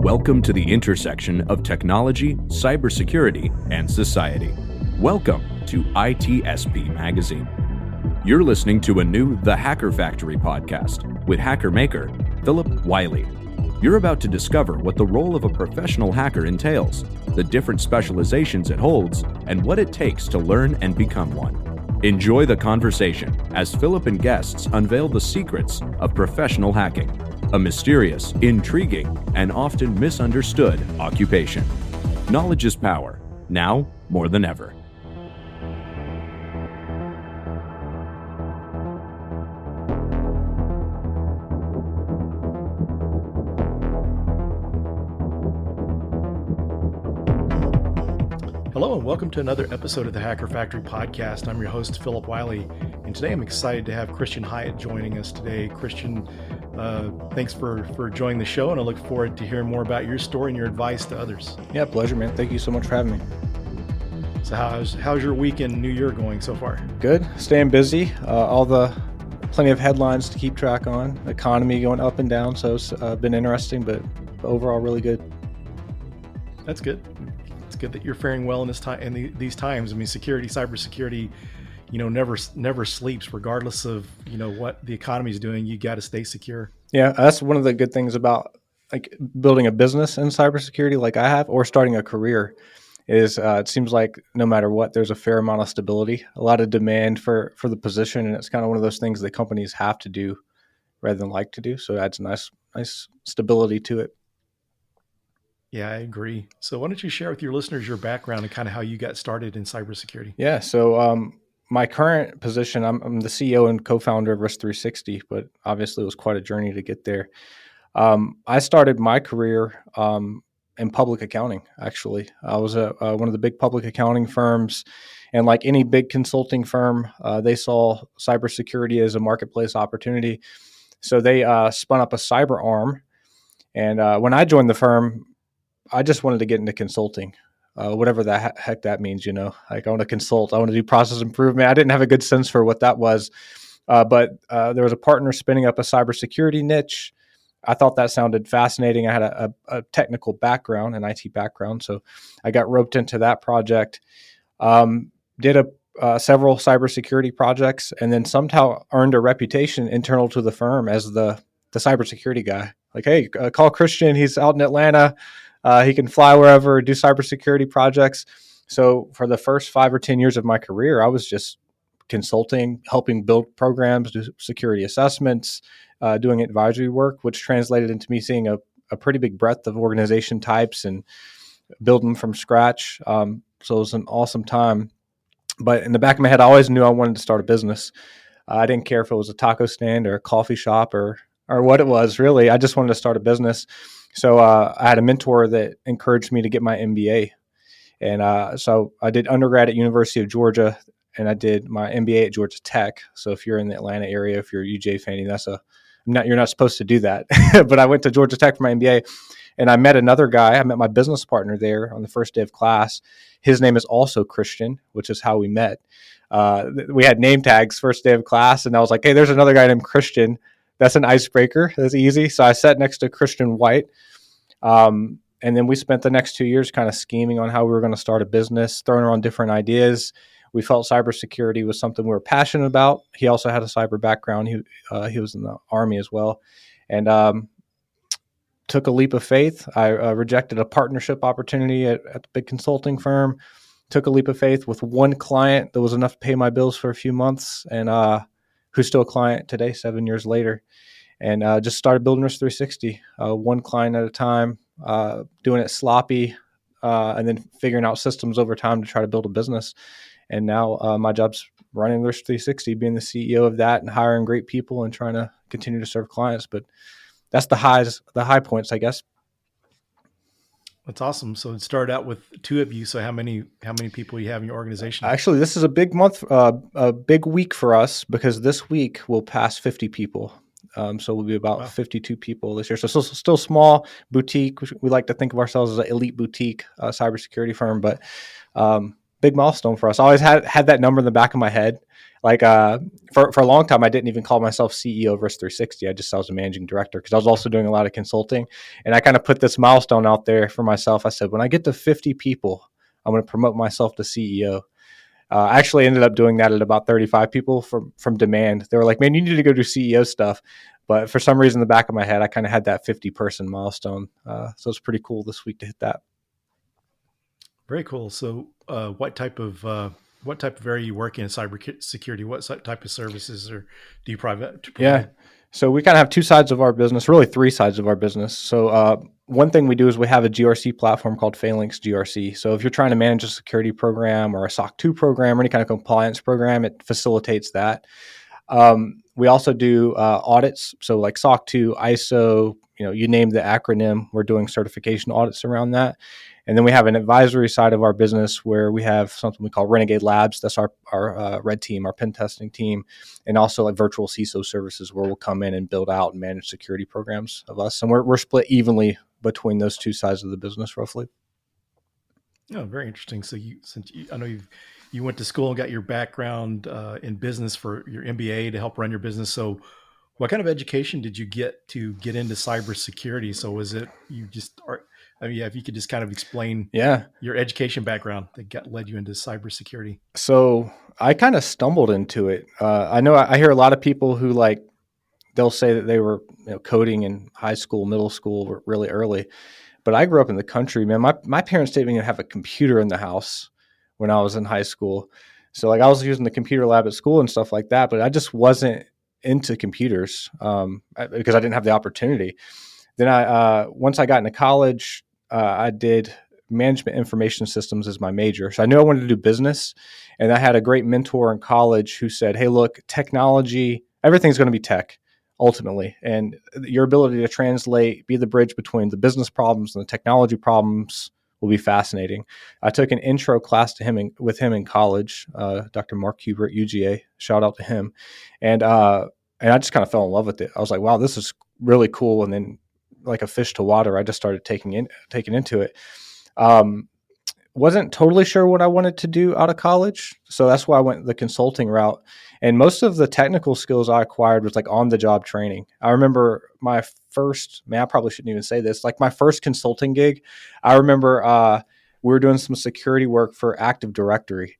Welcome to the intersection of technology, cybersecurity, and society. Welcome to ITSP Magazine. You're listening to a new The Hacker Factory podcast with hacker maker Phillip Wylie. You're about to discover what the role of a professional hacker entails, the different specializations it holds, and what it takes to learn and become one. Enjoy the conversation as Phillip and guests unveil the secrets of professional hacking, a mysterious, intriguing, and often misunderstood occupation. Knowledge is power, now more than ever. Hello and welcome to another episode of the Hacker Factory podcast. I'm your host, Phillip Wylie, and today I'm excited to have Christian Hyatt joining us today. Christian, thanks for joining the show, and I look forward to hearing more about your story and your advice to others. Yeah, pleasure, man. Thank you so much for having me. So how's your week and New Year going so far? Good. Staying busy. Plenty of headlines to keep track on. Economy going up and down, so it's been interesting, but overall really good. That's good. It's good that you're faring well in this time in these times. I mean, cybersecurity, never sleeps, regardless of what the economy is doing. You got to stay secure. Yeah, that's one of the good things about like building a business in cybersecurity, like I have, or starting a career, is it seems like no matter what, there's a fair amount of stability, a lot of demand for the position, and it's kind of one of those things that companies have to do rather than like to do. So it adds nice stability to it. Yeah, I agree. So why don't you share with your listeners your background and kind of how you got started in cybersecurity? Yeah, so my current position, I'm the CEO and co-founder of Risk 360, but obviously it was quite a journey to get there. I started my career in public accounting, actually. I was one of the big public accounting firms, and like any big consulting firm, they saw cybersecurity as a marketplace opportunity. So they spun up a cyber arm, and when I joined the firm, I just wanted to get into consulting, whatever the heck that means, like I want to consult, I want to do process improvement. I didn't have a good sense for what that was, but there was a partner spinning up a cybersecurity niche. I thought that sounded fascinating. I had a technical background, an IT background, so I got roped into that project, did several cybersecurity projects, and then somehow earned a reputation internal to the firm as the cybersecurity guy. Like, hey, call Christian, he's out in Atlanta. He can fly wherever, do cybersecurity projects. So for the first 5 or 10 years of my career, I was just consulting, helping build programs, do security assessments, doing advisory work, which translated into me seeing a pretty big breadth of organization types and build them from scratch. So it was an awesome time. But in the back of my head, I always knew I wanted to start a business. I didn't care if it was a taco stand or a coffee shop or what it was, really. I just wanted to start a business. So I had a mentor that encouraged me to get my MBA. And so I did undergrad at University of Georgia, and I did my MBA at Georgia Tech. So if you're in the Atlanta area, if you're a UJ fan, you're not supposed to do that. But I went to Georgia Tech for my MBA, and I met another guy. I met my business partner there on the first day of class. His name is also Christian, which is how we met. We had name tags first day of class, and I was like, hey, there's another guy named Christian. That's an icebreaker. That's easy. So I sat next to Christian White. And then we spent the next 2 years kind of scheming on how we were going to start a business, throwing around different ideas. We felt cybersecurity was something we were passionate about. He also had a cyber background. He was in the Army as well. And took a leap of faith. I rejected a partnership opportunity at the big consulting firm. Took a leap of faith with one client that was enough to pay my bills for a few months, and who's still a client today, 7 years later. And just started building Risk 360, one client at a time, doing it sloppy, and then figuring out systems over time to try to build a business. And now my job's running Risk 360, being the CEO of that and hiring great people and trying to continue to serve clients. But that's the high points, I guess. That's awesome. So it started out with two of you. So how many people you have in your organization? Actually, this is a big month, a big week for us, because this week we'll pass 50 people. So we'll be about 52 people this year. So still small boutique. We like to think of ourselves as an elite boutique cybersecurity firm, but big milestone for us. I always had that number in the back of my head. Like for a long time, I didn't even call myself CEO of Risk 360. I was a managing director because I was also doing a lot of consulting. And I kind of put this milestone out there for myself. I said, when I get to 50 people, I'm going to promote myself to CEO. I actually ended up doing that at about 35 people from demand. They were like, man, you need to go do CEO stuff. But for some reason, in the back of my head, I kind of had that 50-person milestone. So it's pretty cool this week to hit that. Very cool. So, what type of area you work in cybersecurity? What type of services or do you provide? Yeah. So we kind of have two sides of our business, really three sides of our business. So one thing we do is we have a GRC platform called Phalanx GRC. So if you're trying to manage a security program or a SOC 2 program or any kind of compliance program, it facilitates that. We also do audits. So like SOC 2, ISO, you name the acronym, we're doing certification audits around that. And then we have an advisory side of our business where we have something we call Renegade Labs. That's our red team, our pen testing team, and also like virtual CISO services where we'll come in and build out and manage security programs of us. And we're split evenly between those two sides of the business, roughly. Oh, very interesting. So I know you went to school and got your background in business for your MBA to help run your business. So what kind of education did you get to get into cybersecurity? So was it if you could just kind of explain your education background that led you into cybersecurity. So I kind of stumbled into it. I know I hear a lot of people who they'll say that they were coding in high school, middle school, really early. But I grew up in the country, man. My parents didn't even have a computer in the house when I was in high school. So I was using the computer lab at school and stuff like that, but I just wasn't into computers because I didn't have the opportunity. Then once I got into college, I did management information systems as my major. So I knew I wanted to do business. And I had a great mentor in college who said, hey, look, technology, everything's going to be tech ultimately. And your ability to translate, be the bridge between the business problems and the technology problems will be fascinating. I took an intro class with him in college, Dr. Mark Huber at UGA, shout out to him. And I just kind of fell in love with it. I was like, wow, this is really cool. And then like a fish to water, I just started taking into it. Wasn't totally sure what I wanted to do out of college. So that's why I went the consulting route. And most of the technical skills I acquired was like on the job training. I remember I probably shouldn't even say this, like my first consulting gig. I remember we were doing some security work for Active Directory.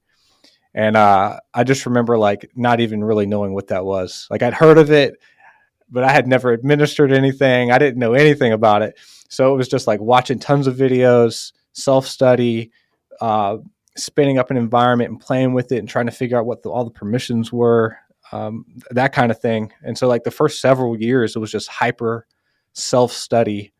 And I just remember like not even really knowing what that was. Like I'd heard of it, but I had never administered anything. I didn't know anything about it. So it was just like watching tons of videos, self-study, spinning up an environment and playing with it and trying to figure out what all the permissions were, that kind of thing. And so like the first several years, it was just hyper self-study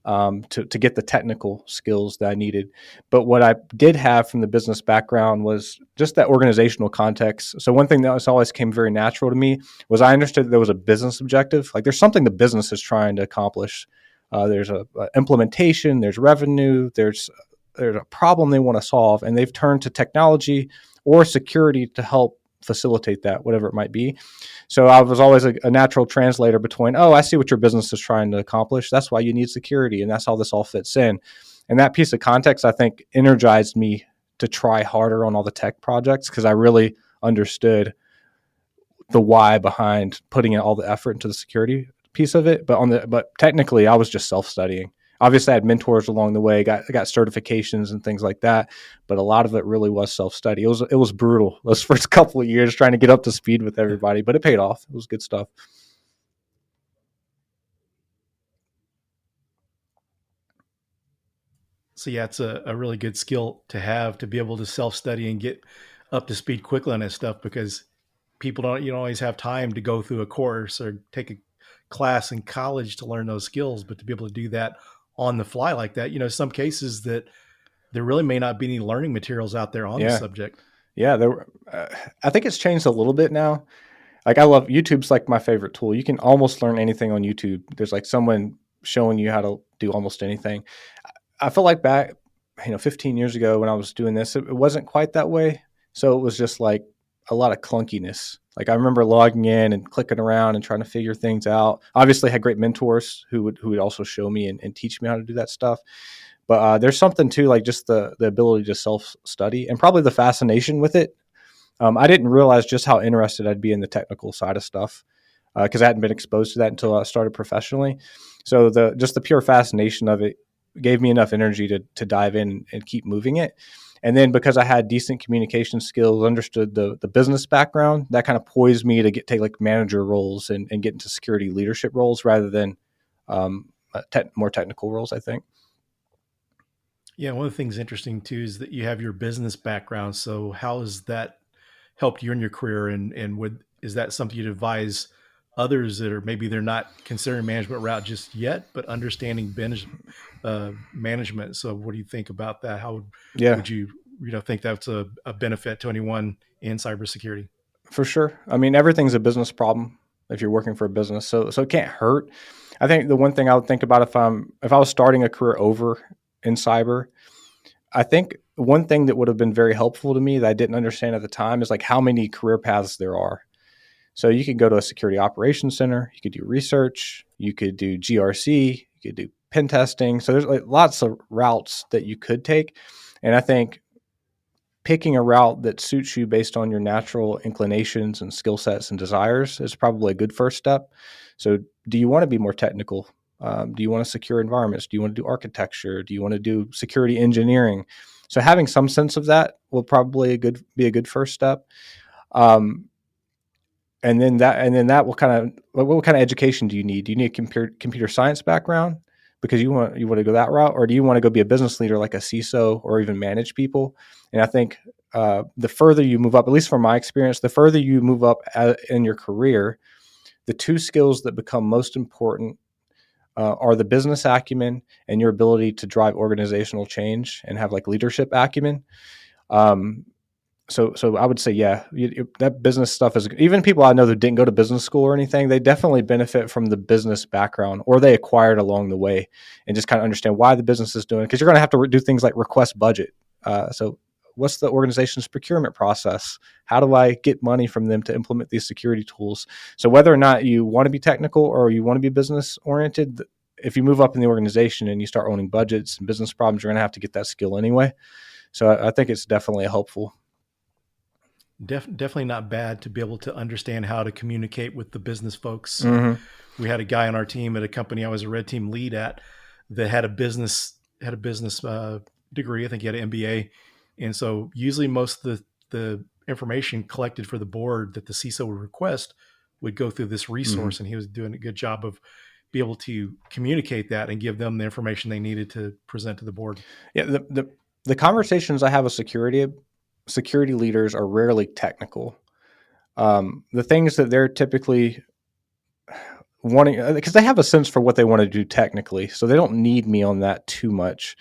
to get the technical skills that I needed. But what I did have from the business background was just that organizational context. So one thing that always came very natural to me was I understood that there was a business objective. Like there's something the business is trying to accomplish. There's a implementation, there's revenue, there's a problem they want to solve, and they've turned to technology or security to help facilitate that, whatever it might be. So I was always a natural translator between, I see what your business is trying to accomplish. That's why you need security, and that's how this all fits in. And that piece of context, I think, energized me to try harder on all the tech projects because I really understood the why behind putting in all the effort into the security piece of it. But technically, I was just self-studying. Obviously, I had mentors along the way, got certifications and things like that, but a lot of it really was self-study. It was brutal those first couple of years trying to get up to speed with everybody, but it paid off. It was good stuff. So yeah, it's a really good skill to have to be able to self-study and get up to speed quickly on that stuff because people don't always have time to go through a course or take a class in college to learn those skills, but to be able to do that on the fly like that, some cases that there really may not be any learning materials out there on the subject. Yeah, I think it's changed a little bit now. Like I love YouTube's like my favorite tool. You can almost learn anything on YouTube. There's like someone showing you how to do almost anything. I feel like back, 15 years ago when I was doing this, it wasn't quite that way. So it was just like a lot of clunkiness. Like I remember logging in and clicking around and trying to figure things out. Obviously, I had great mentors who would also show me and teach me how to do that stuff. But there's something to like just the ability to self-study and probably the fascination with it. I didn't realize just how interested I'd be in the technical side of stuff because I hadn't been exposed to that until I started professionally. So the pure fascination of it gave me enough energy to dive in and keep moving it. And then because I had decent communication skills, understood the business background, that kind of poised me to take like manager roles and get into security leadership roles rather than more technical roles, I think. Yeah, one of the things interesting too is that you have your business background. So how has that helped you in your career? And is that something you'd advise others that are maybe they're not considering management route just yet, but understanding management? So what do you think about that? How Yeah, would you think that's a benefit to anyone in cybersecurity? for sure. I mean, everything's a business problem if you're working for a business, so it can't hurt. I think the one thing I would think about if I was starting a career over in cyber, I think one thing that would have been very helpful to me that I didn't understand at the time is like how many career paths there are. So you could go to a security operations center, you could do research, you could do GRC, you could do pen testing. So there's like lots of routes that you could take. And I think picking a route that suits you based on your natural inclinations and skill sets and desires is probably a good first step. So do you want to be more technical? Do you want to secure environments? Do you want to do architecture? Do you want to do security engineering? So having some sense of that will probably be a good first step. Um, and then that will kind of what kind of education do you need? Do you need a computer science background because you want to go that route, or do you want to go be a business leader like a CISO or even manage people? And I think the further you move up, at least from my experience, the further you move up in your career, the two skills that become most important are the business acumen and your ability to drive organizational change and have like leadership acumen. Um, so I would say, yeah, that business stuff is even people I know that didn't go to business school or anything, they definitely benefit from the business background or they acquired along the way and just kind of understand why the business is doing it. Because you're going to have to do things like request budget. So what's the organization's procurement process? How do I get money from them to implement these security tools? So whether or not you want to be technical or you want to be business oriented, if you move up in the organization and you start owning budgets and business problems, you're going to have to get that skill anyway. So I think it's definitely helpful. Definitely not bad to be able to understand how to communicate with the business folks. Mm-hmm. We had a guy on our team at a company I was a red team lead at that had a business degree. I think he had an MBA, and so usually most of the information collected for the board that the CISO would request would go through this resource, Mm-hmm. and he was doing a good job of be able to communicate that and give them the information they needed to present to the board. Yeah, the conversations I have with security leaders are rarely technical. The things that they're typically wanting, because they have a sense for what they want to do technically, so they don't need me on that too much.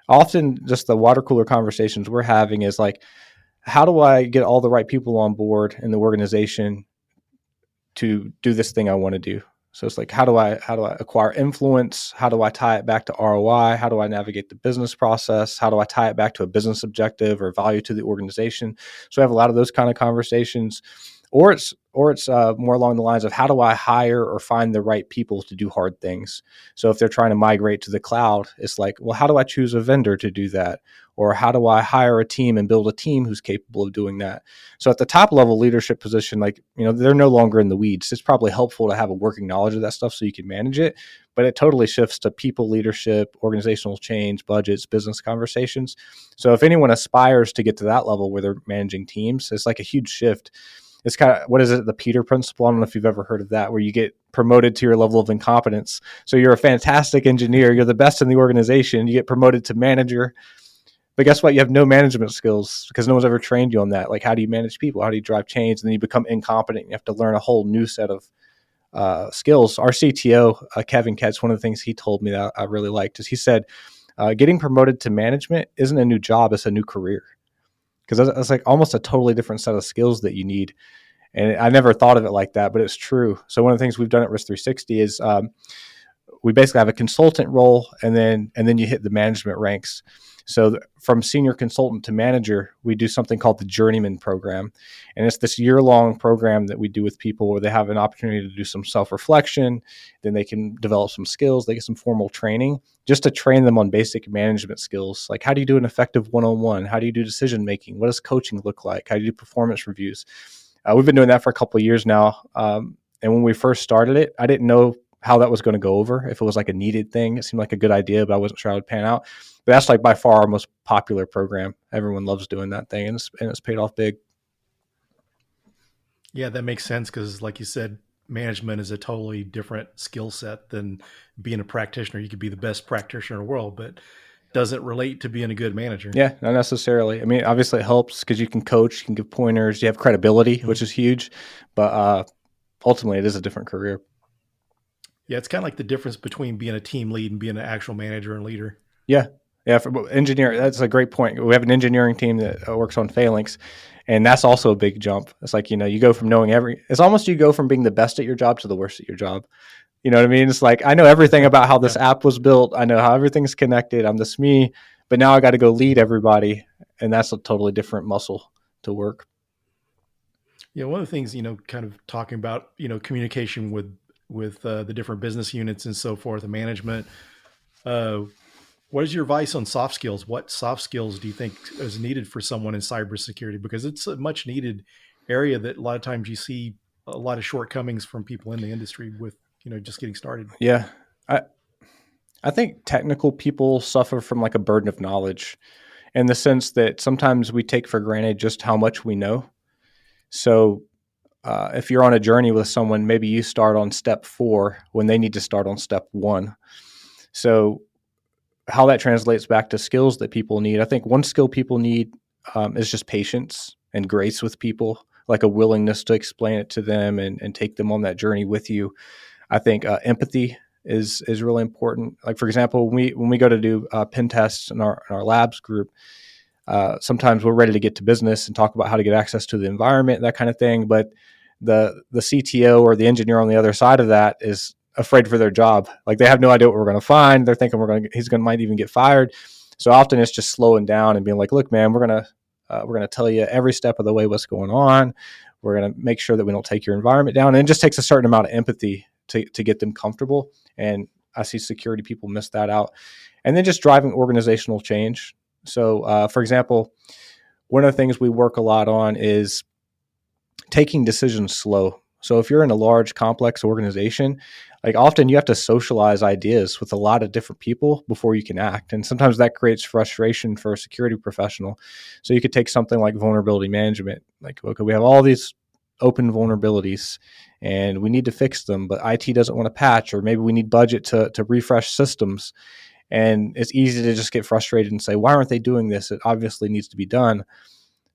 Often, just the water cooler conversations we're having is like, how do I get all the right people on board in the organization to do this thing I want to do? So it's like, how do I acquire influence? How do I tie it back to ROI? How do I navigate the business process? How do I tie it back to a business objective or value to the organization? So I have a lot of those kind of conversations, or it's more along the lines of how do I hire or find the right people to do hard things? So if they're trying to migrate to the cloud, it's like, well, how do I choose a vendor to do that? Or how do I hire a team and build a team who's capable of doing that? So at the top level leadership position, like, they're no longer in the weeds. It's probably helpful to have a working knowledge of that stuff so you can manage it, but it totally shifts to people leadership, organizational change, budgets, business conversations. So if anyone aspires to get to that level where they're managing teams, it's like a huge shift. It's kind of, what is it? The Peter principle. I don't know if you've ever heard of that, where you get promoted to your level of incompetence. So you're a fantastic engineer. You're the best in the organization. You get promoted to manager. But guess what? You have no management skills because no one's ever trained you on that. Like, how do you manage people? How do you drive change? And then you become incompetent. You have to learn a whole new set of skills. Our CTO, Kevin Ketz, one of the things he told me that I really liked is he said, getting promoted to management isn't a new job. It's a new career. Because that's like almost a totally different set of skills that you need. And I never thought of it like that, but it's true. So one of the things we've done at Risk 360 is we basically have a consultant role, and then you hit the management ranks. So from senior consultant to manager, we do something called the Journeyman Program. And it's this year-long program that we do with people where they have an opportunity to do some self-reflection, then they can develop some skills, they get some formal training, just to train them on basic management skills. Like, how do you do an effective one-on-one? How do you do decision-making? What does coaching look like? How do you do performance reviews? We've been doing that for a couple of years now. And when we first started it, I didn't know how that was going to go over, if it was like a needed thing. It seemed like a good idea, but I wasn't sure how it would pan out. But that's like by far our most popular program. Everyone loves doing that thing, and it's paid off big. Yeah, that makes sense because, like you said, management is a totally different skill set than being a practitioner. You could be the best practitioner in the world, but doesn't relate to being a good manager. Yeah, not necessarily. I mean, obviously it helps because you can coach, you can give pointers, you have credibility, which is huge. But ultimately, it is a different career. Yeah, it's kind of like the difference between being a team lead and being an actual manager and leader. Yeah. Yeah. For engineering, that's a great point. We have an engineering team that works on phalanx, and that's also a big jump. It's like, you go from knowing it's almost you go from being the best at your job to the worst at your job. You know what I mean? It's like, I know everything about how this app was built. I know how everything's connected. I'm this me, but now I got to go lead everybody. And that's a totally different muscle to work. Yeah. One of the things, kind of talking about, communication with the different business units and so forth, and management. What is your advice on soft skills? What soft skills do you think is needed for someone in cybersecurity? Because it's a much needed area that a lot of times you see a lot of shortcomings from people in the industry with, just getting started. Yeah. I think technical people suffer from like a burden of knowledge, in the sense that sometimes we take for granted just how much we know. So if you're on a journey with someone, maybe you start on step 4 when they need to start on step 1. So how that translates back to skills that people need, I think one skill people need is just patience and grace with people, like a willingness to explain it to them and take them on that journey with you. I think empathy is really important. Like, for example, when we go to do pen tests in our labs group, sometimes we're ready to get to business and talk about how to get access to the environment, that kind of thing. But the CTO or the engineer on the other side of that is afraid for their job. Like, they have no idea what we're going to find. They're thinking might even get fired. So often it's just slowing down and being like, look, man, we're going to tell you every step of the way what's going on. We're going to make sure that we don't take your environment down. And it just takes a certain amount of empathy to get them comfortable. And I see security people miss that out. And then just driving organizational change. So, for example, one of the things we work a lot on is taking decisions slow. So if you're in a large, complex organization, like, often you have to socialize ideas with a lot of different people before you can act. And sometimes that creates frustration for a security professional. So you could take something like vulnerability management. Like, okay, we have all these open vulnerabilities and we need to fix them, but IT doesn't want to patch, or maybe we need budget to refresh systems. And it's easy to just get frustrated and say, why aren't they doing this? It obviously needs to be done.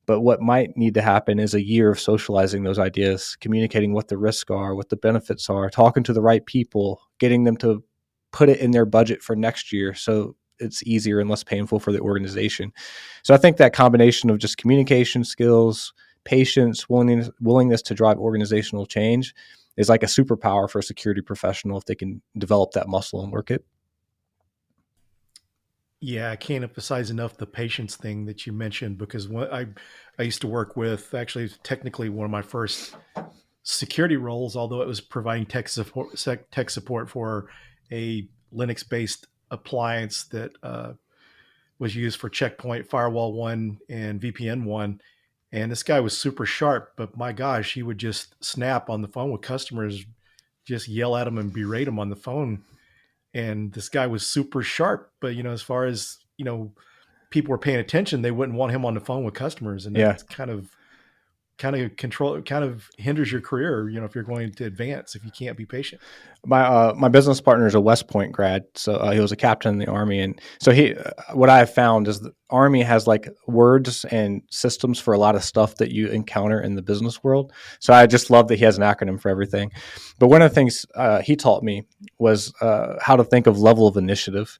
But what might need to happen is a year of socializing those ideas, communicating what the risks are, what the benefits are, talking to the right people, getting them to put it in their budget for next year so it's easier and less painful for the organization. So I think that combination of just communication skills, patience, willingness to drive organizational change is like a superpower for a security professional if they can develop that muscle and work it. Yeah, I can't emphasize enough the patience thing that you mentioned, because I used to work with, actually, technically one of my first security roles, although it was providing tech support for a Linux-based appliance that was used for Checkpoint, Firewall 1, and VPN 1. And this guy was super sharp, but my gosh, he would just snap on the phone with customers, just yell at them and berate them on the phone. And this guy was super sharp, but as far as people were paying attention, they wouldn't want him on the phone with customers, and that's kind of hinders your career, if you're going to advance, if you can't be patient. My business partner is a West Point grad, so he was a captain in the Army, and so what I have found is the Army has like words and systems for a lot of stuff that you encounter in the business world. So I just love that he has an acronym for everything. But one of the things he taught me was how to think of level of initiative,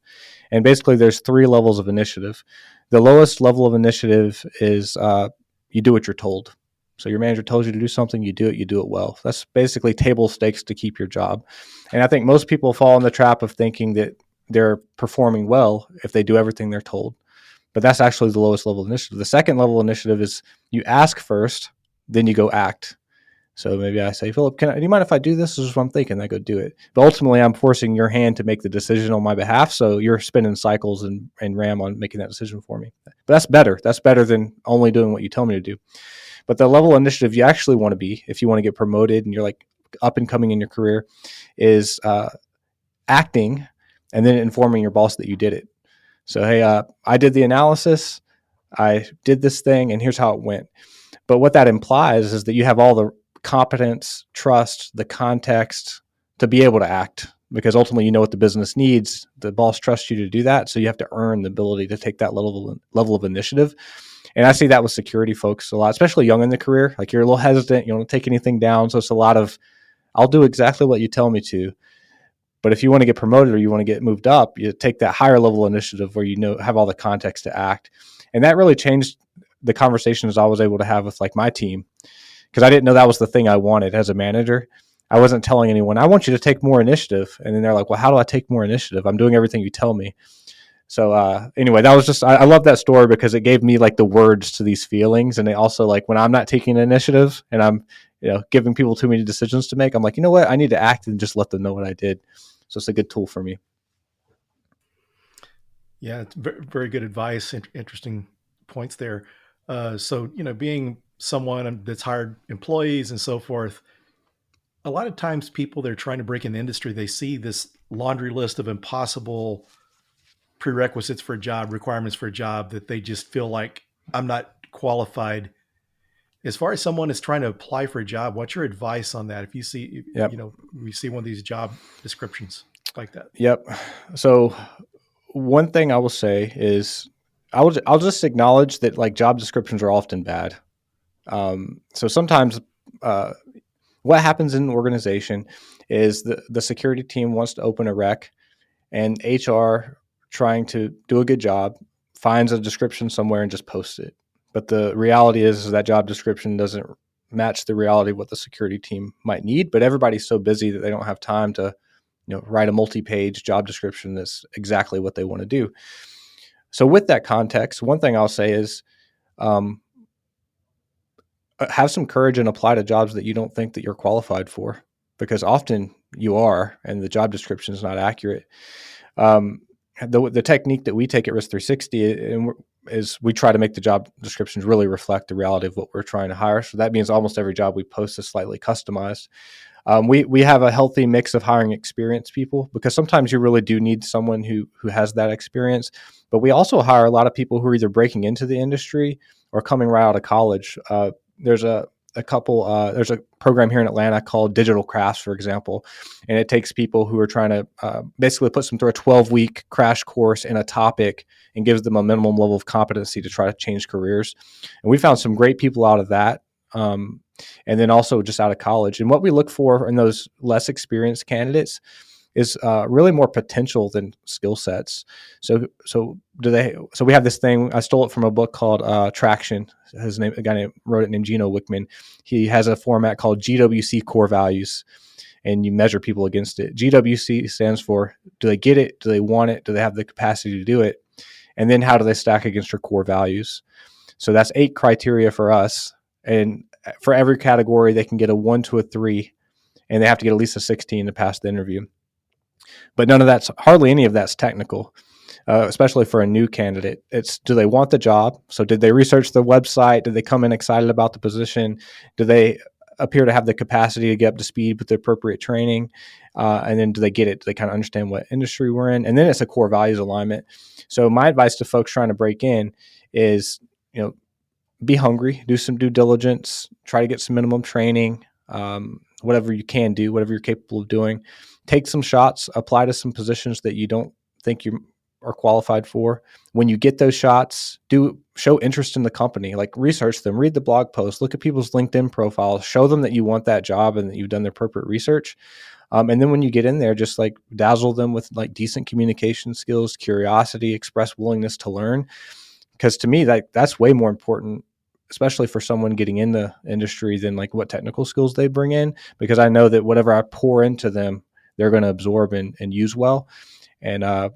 and basically there's 3 levels of initiative. The lowest level of initiative is you do what you're told. So your manager tells you to do something, you do it well. That's basically table stakes to keep your job. And I think most people fall in the trap of thinking that they're performing well if they do everything they're told. But that's actually the lowest level initiative. The second level initiative is you ask first, then you go act. So maybe I say, Phillip, do you mind if I do this? This is what I'm thinking. I go do it. But ultimately, I'm forcing your hand to make the decision on my behalf. So you're spinning cycles and RAM on making that decision for me. But that's better. That's better than only doing what you tell me to do. But the level of initiative you actually want to be, if you want to get promoted and you're like up and coming in your career, is acting and then informing your boss that you did it. So, hey, I did the analysis. I did this thing, and here's how it went. But what that implies is that you have all the competence, trust, the context to be able to act, because ultimately you know what the business needs. The boss trusts you to do that, so you have to earn the ability to take that level of initiative. And I see that with security folks a lot, especially young in the career. Like, you're a little hesitant, you don't take anything down, so it's a lot of, I'll do exactly what you tell me to. But if you want to get promoted or you want to get moved up, you take that higher level initiative where you have all the context to act. And that really changed the conversations I was able to have with like my team, because I didn't know that was the thing I wanted as a manager. I wasn't telling anyone, I want you to take more initiative. And then they're like, well, how do I take more initiative? I'm doing everything you tell me. So anyway, that was just, I love that story because it gave me like the words to these feelings. And they also, like, when I'm not taking initiative and I'm, giving people too many decisions to make, I'm like, you know what? I need to act and just let them know what I did. So it's a good tool for me. Yeah, it's very good advice. Interesting points there. So, being someone that's hired employees and so forth, a lot of times people that are trying to break in the industry, they see this laundry list of impossible prerequisites for a job, requirements for a job, that they just feel like, I'm not qualified. As far as someone is trying to apply for a job, what's your advice on that? If you see, Yep. we see one of these job descriptions like that. Yep. So one thing I will say is I'll just acknowledge that, like, job descriptions are often bad. So sometimes what happens in an organization is the security team wants to open a rec, and HR, trying to do a good job, finds a description somewhere and just posts it. But the reality is that job description doesn't match the reality of what the security team might need. But everybody's so busy that they don't have time to write a multi-page job description that's exactly what they want to do. So with that context, one thing I'll say is have some courage and apply to jobs that you don't think that you're qualified for, because often you are, and the job description is not accurate. The technique that we take at Risk 360 is we try to make the job descriptions really reflect the reality of what we're trying to hire. So that means almost every job we post is slightly customized. We have a healthy mix of hiring experienced people, because sometimes you really do need someone who has that experience. But we also hire a lot of people who are either breaking into the industry or coming right out of college. There's a program here in Atlanta called Digital Crafts, for example, and it takes people who are trying to basically puts them through a 12-week crash course in a topic and gives them a minimum level of competency to try to change careers. And we found some great people out of that. And then also just out of college. And what we look for in those less experienced candidates is really more potential than skill sets. So we have this thing. I stole it from a book called Traction. A guy wrote it named Gino Wickman. He has a format called GWC Core Values, and you measure people against it. GWC stands for, do they get it? Do they want it? Do they have the capacity to do it? And then how do they stack against your core values? So that's 8 criteria for us. And for every category, they can get a 1 to a 3, and they have to get at least a 16 to pass the interview. But hardly any of that's technical, especially for a new candidate. It's, do they want the job? So did they research the website? Did they come in excited about the position? Do they appear to have the capacity to get up to speed with the appropriate training? And then do they get it? Do they kind of understand what industry we're in? And then it's a core values alignment. So my advice to folks trying to break in is, be hungry, do some due diligence, try to get some minimum training, whatever you can do, whatever you're capable of doing. Take some shots, apply to some positions that you don't think you are qualified for. When you get those shots, show interest in the company, like research them, read the blog posts, look at people's LinkedIn profiles, show them that you want that job and that you've done the appropriate research. And then when you get in there, just like dazzle them with like decent communication skills, curiosity, express willingness to learn. Because to me, that's way more important especially for someone getting in the industry, than like what technical skills they bring in, because I know that whatever I pour into them, they're going to absorb and use well. And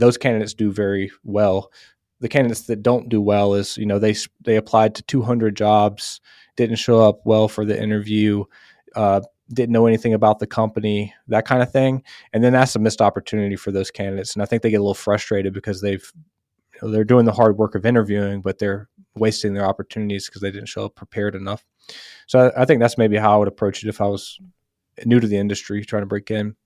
those candidates do very well. The candidates that don't do well is, they applied to 200 jobs, didn't show up well for the interview, didn't know anything about the company, that kind of thing. And then that's a missed opportunity for those candidates. And I think they get a little frustrated because they're doing the hard work of interviewing, but they're wasting their opportunities because they didn't show up prepared enough. So I think that's maybe how I would approach it if I was new to the industry trying to break in.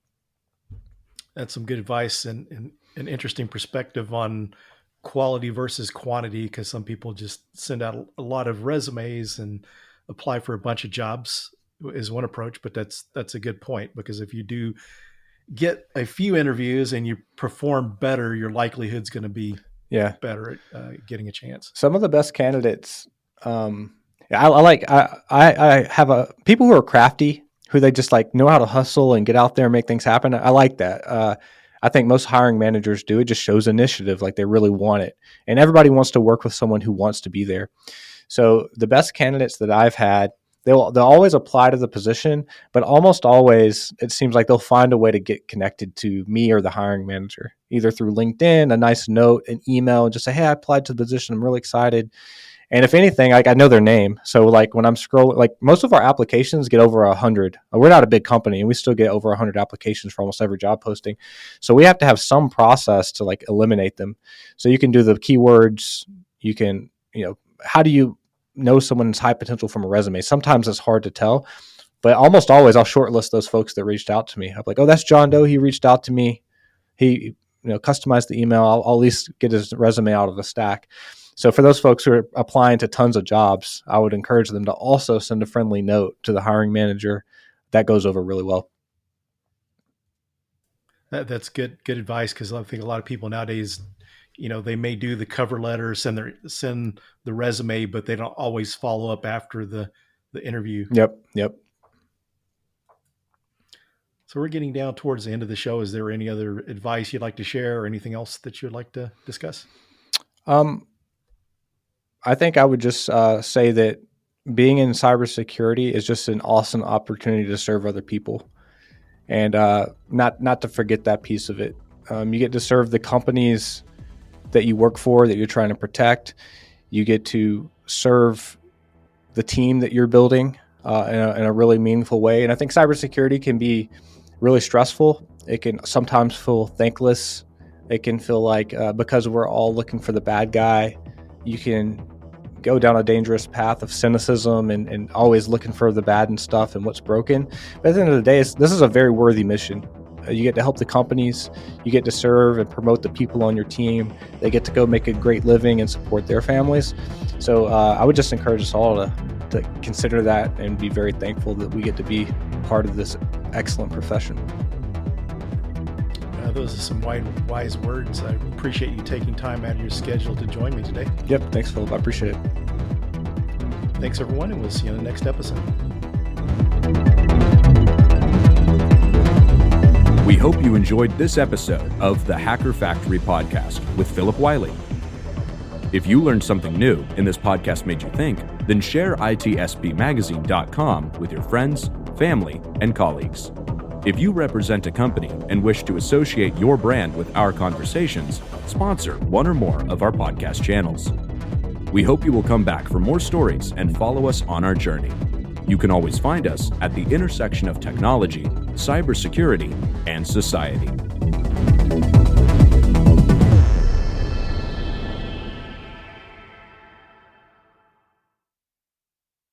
That's some good advice and an interesting perspective on quality versus quantity, because some people just send out a lot of resumes and apply for a bunch of jobs is one approach. But that's a good point, because if you do get a few interviews and you perform better, your likelihood's going to be better at getting a chance. Some of the best candidates, I have people who are crafty, who they just like know how to hustle and get out there and make things happen. I like that. I think most hiring managers do. It just shows initiative, like they really want it. And everybody wants to work with someone who wants to be there. So the best candidates that I've had, they'll always apply to the position, but almost always it seems like they'll find a way to get connected to me or the hiring manager, either through LinkedIn, a nice note, an email, and just say, hey, I applied to the position. I'm really excited. And if anything, like I know their name. So like when I'm scrolling, like most of our applications get over 100. We're not a big company and we still get over 100 applications for almost every job posting. So we have to have some process to like eliminate them. So you can do the keywords. You can, how do you know someone's high potential from a resume? Sometimes it's hard to tell, but almost always I'll shortlist those folks that reached out to me. I'm like, oh, that's John Doe. He reached out to me. He, customized the email. I'll at least get his resume out of the stack. So for those folks who are applying to tons of jobs, I would encourage them to also send a friendly note to the hiring manager. That goes over really well. That's good advice, because I think a lot of people nowadays, they may do the cover letter, send the resume, but they don't always follow up after the interview. Yep. So we're getting down towards the end of the show. Is there any other advice you'd like to share or anything else that you'd like to discuss? I think I would just say that being in cybersecurity is just an awesome opportunity to serve other people, and not to forget that piece of it. You get to serve the companies that you work for, that you're trying to protect. You get to serve the team that you're building in a really meaningful way. And I think cybersecurity can be really stressful. It can sometimes feel thankless. It can feel like because we're all looking for the bad guy, you can go down a dangerous path of cynicism and always looking for the bad and stuff and what's broken. But at the end of the day, this is a very worthy mission. You get to help the companies, you get to serve and promote the people on your team. They get to go make a great living and support their families. So I would just encourage us all to consider that and be very thankful that we get to be part of this excellent profession. Those are some wise words. I appreciate you taking time out of your schedule to join me today. Yep. Thanks, Phillip. I appreciate it. Thanks, everyone, and we'll see you in the next episode. We hope you enjoyed this episode of the Hacker Factory podcast with Phillip Wylie. If you learned something new and this podcast made you think, then share itspmagazine.com with your friends, family, and colleagues. If you represent a company and wish to associate your brand with our conversations, sponsor one or more of our podcast channels. We hope you will come back for more stories and follow us on our journey. You can always find us at the intersection of technology, cybersecurity, and society.